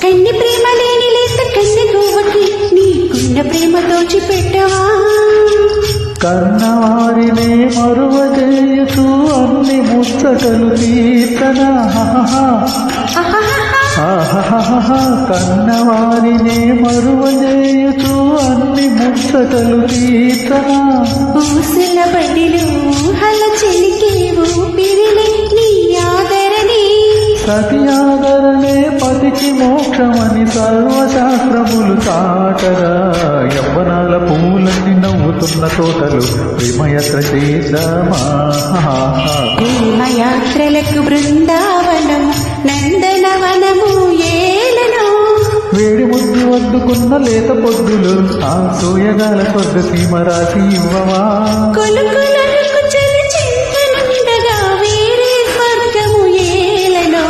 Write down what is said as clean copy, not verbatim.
కన్ని ప్రేమ లేని లేత కన్నె గోవకి నీకున్న ప్రేమ దోచిపెట్టవా కన్నవారినే మరువజేయుచు అన్ని ముచ్చటలు తీర్చనా కన్నవారినే మరువజేయుచు అన్ని ముచ్చటలు తీర్చనా ఊసుల బడిలో ఊహల చెలికే ఊపిరిలే నీ ఆదరణే సతి ఆదరణే పతికి మోక్షమని సర్వశాస్త్రములు చాటరా యవ్వనాల పూలన్నీ నవ్వుతున్న తోటలు ప్రేమయాత్ర చేద్దామా ప్రేమయాత్రలకు బృందావనము నందనవనము ఏలనో వేడి ముద్దు వద్దుకున్న లేత పొద్దులు ఆ సూయగాల పద్ధతి మరాసి ఇవ్వవా కొలుకులకు చలి చింతనుండగా వేరే స్వర్గము ఏలనో